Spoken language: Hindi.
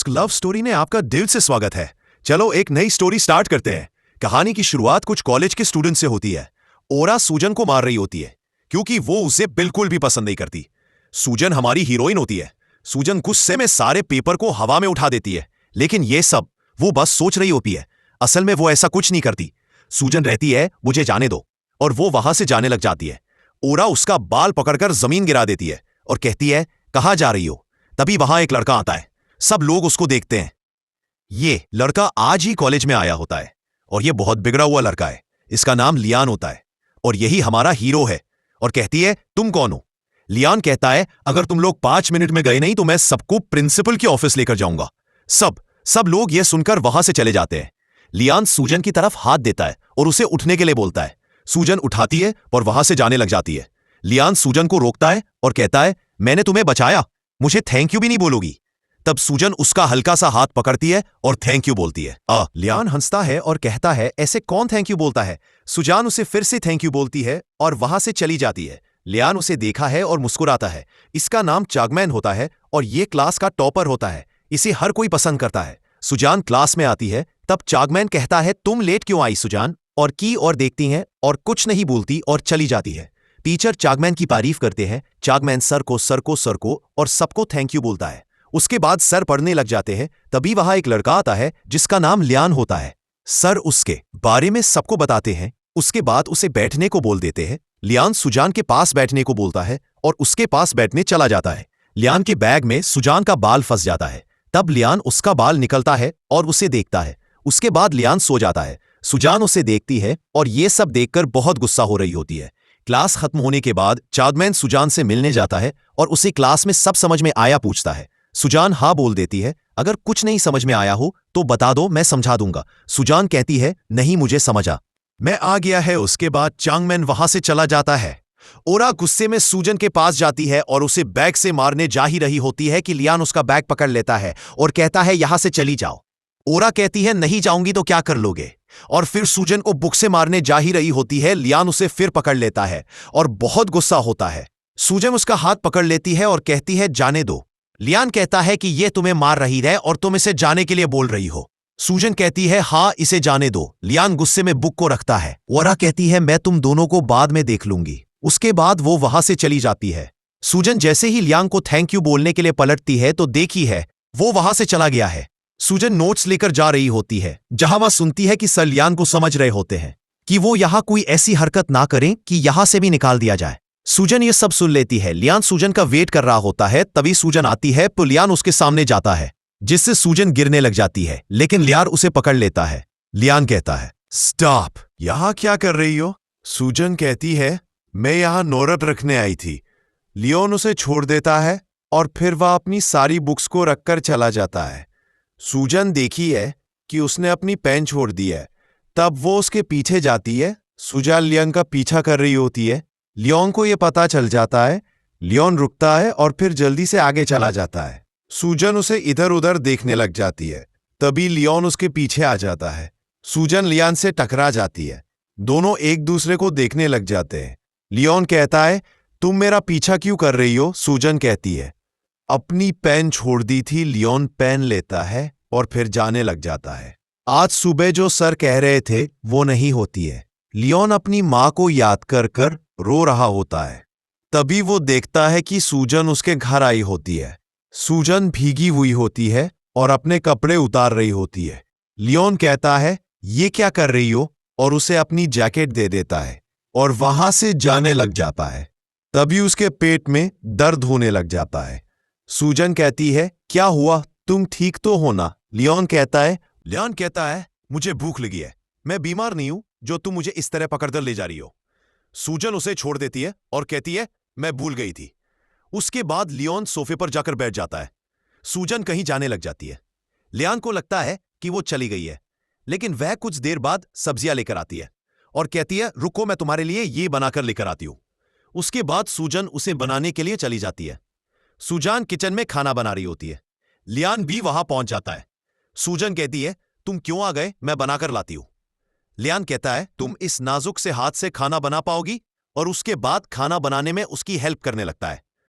लव स्टोरी ने आपका दिल से स्वागत है। चलो एक नई स्टोरी स्टार्ट करते हैं। कहानी की शुरुआत कुछ कॉलेज के स्टूडेंट से होती है। ओरा सूजन को मार रही होती है क्योंकि वो उसे बिल्कुल भी पसंद नहीं करती। सूजन हमारी हीरोइन होती है। सूजन गुस्से में सारे पेपर को हवा में उठा देती है, लेकिन ये सब वो बस सोच रही होती है। असल में वो ऐसा कुछ नहीं करती। सूजन रहती है मुझे जाने दो, और वो वहां से जाने लग जाती है। ओरा उसका बाल पकड़कर जमीन गिरा देती है और कहती है कहां जा रही हो। तभी वहां एक लड़का आता है। सब लोग उसको देखते हैं। ये लड़का आज ही कॉलेज में आया होता है और ये बहुत बिगड़ा हुआ लड़का है। इसका नाम लियान होता है और यही हमारा हीरो है। और कहती है तुम कौन हो। लियान कहता है अगर तुम लोग 5 मिनट में गए नहीं तो मैं सबको प्रिंसिपल के ऑफिस लेकर जाऊंगा। सब लोग ये सुनकर वहां से चले जाते हैं। लियान सूजन की तरफ हाथ देता है और उसे उठने के लिए बोलता है। सूजन उठाती है और वहां से जाने लग जाती है। लियान सूजन को रोकता है और कहता है मैंने तुम्हें बचाया, मुझे थैंक यू भी नहीं बोलोगी। तब सूजन उसका हल्का सा हाथ पकड़ती है और थैंक यू बोलती है। लियान हंसता है और कहता है ऐसे कौन थैंक यू बोलता है। सूजन उसे फिर से थैंक यू बोलती है और वहां से चली जाती है। लियान उसे देखा है और मुस्कुराता है। इसका नाम चागमैन होता है और ये क्लास का टॉपर होता है। इसे हर कोई पसंद करता है। सूजन क्लास में आती है तब चागमैन कहता है तुम लेट क्यों आई सूजन, और की और देखती हैं और कुछ नहीं बोलती और चली जाती है। टीचर चागमैन की तारीफ करते हैं। चागमैन सर को और सबको थैंक यू बोलता है। उसके बाद सर पढ़ने लग जाते हैं। तभी वहां एक लड़का आता है जिसका नाम लियान होता है। सर उसके बारे में सबको बताते हैं। उसके बाद उसे बैठने को बोल देते हैं। लियान सुजान के पास बैठने को बोलता है और उसके पास बैठने चला जाता है। लियान के बैग में सुजान का बाल फंस जाता है। तब लियान उसका बाल निकलता है और उसे देखता है। उसके बाद लियान सो जाता है। सुजान उसे देखती है और ये सब देखकर बहुत गुस्सा हो रही होती है। क्लास खत्म होने के बाद चागमैन सुजान से मिलने जाता है और उसे क्लास में सब समझ में आया पूछता है। सुजान हाँ बोल देती है। अगर कुछ नहीं समझ में आया हो तो बता दो, मैं समझा दूंगा। सुजान कहती है नहीं मुझे समझा, मैं आ गया है। उसके बाद चागमैन वहां से चला जाता है। ओरा गुस्से में सूजन के पास जाती है और उसे बैग से मारने जा ही रही होती है कि लियान उसका बैग पकड़ लेता है और कहता है यहां से चली जाओ। ओरा कहती है नहीं जाऊंगी तो क्या कर लोगे, और फिर सूजन को बुक से मारने जा ही रही होती है। लियान उसे फिर पकड़ लेता है और बहुत गुस्सा होता है। सूजन उसका हाथ पकड़ लेती है और कहती है जाने दो। लियान कहता है कि यह तुम्हें मार रही है और तुम इसे जाने के लिए बोल रही हो। सूजन कहती है हाँ इसे जाने दो। लियान गुस्से में बुक को रखता है। ओरा कहती है मैं तुम दोनों को बाद में देख लूंगी। उसके बाद वो वहां से चली जाती है। सूजन जैसे ही लियान को थैंक यू बोलने के लिए पलटती है तो देखी है वो वहां से चला गया है। सूजन नोट्स लेकर जा रही होती है जहां वह सुनती है कि सर लियान को समझ रहे होते हैं कि वो यहां कोई ऐसी हरकत ना करें कि यहां से भी निकाल दिया जाए। सूजन ये सब सुन लेती है। लियान सूजन का वेट कर रहा होता है। तभी सूजन आती है तो लियान उसके सामने जाता है जिससे सूजन गिरने लग जाती है, लेकिन लियान उसे पकड़ लेता है। लियान कहता है स्टॉप, यहां क्या कर रही हो। सूजन कहती है मैं यहां नौरत रखने आई थी। लियोन उसे छोड़ देता है और फिर वह अपनी सारी बुक्स को रखकर चला जाता है। सूजन देखी है कि उसने अपनी पेन छोड़ दी है। तब वो उसके पीछे जाती है। सूजन लियोन का पीछा कर रही होती है। लियोन को यह पता चल जाता है। लियोन रुकता है और फिर जल्दी से आगे चला जाता है। सूजन उसे इधर उधर देखने लग जाती है। तभी लियोन उसके पीछे आ जाता है। सूजन लियान से टकरा जाती है। दोनों एक दूसरे को देखने लग जाते हैं। लियोन कहता है तुम मेरा पीछा क्यों कर रही हो। सूजन कहती है अपनी पेन छोड़ दी थी। लियोन पेन लेता है और फिर जाने लग जाता है। आज सुबह जो सर कह रहे थे वो नहीं होती है। लियोन अपनी मां को याद कर कर रो रहा होता है। तभी वो देखता है कि सूजन उसके घर आई होती है। सूजन भीगी हुई होती है और अपने कपड़े उतार रही होती है। लियोन कहता है ये क्या कर रही हो, और उसे अपनी जैकेट दे देता है और वहां से जाने लग जाता है। तभी उसके पेट में दर्द होने लग जाता है। सूजन कहती है क्या हुआ, तुम ठीक तो हो ना। लियोन कहता है मुझे भूख लगी है, मैं बीमार नहीं हूं जो तुम मुझे इस तरह पकड़कर ले जा रही हो। सूजन उसे छोड़ देती है और कहती है मैं भूल गई थी। उसके बाद लियोन सोफे पर जाकर बैठ जाता है। सूजन कहीं जाने लग जाती है। लियान को लगता है कि वो चली गई है, लेकिन वह कुछ देर बाद सब्जियां लेकर आती है और कहती है रुको मैं तुम्हारे लिए ये बनाकर लेकर आती हूं। उसके बाद सूजन उसे बनाने के लिए चली जाती है। सूजन किचन में खाना बना रही होती है। लियान भी वहां पहुंच जाता है। सूजन कहती है तुम क्यों आ गए, मैं बनाकर लाती हूं। लियान कहता है तुम इस नाजुक से हाथ से खाना बना पाओगी, और उसके बाद खाना बनाने में उसकी हेल्प करने लगता है।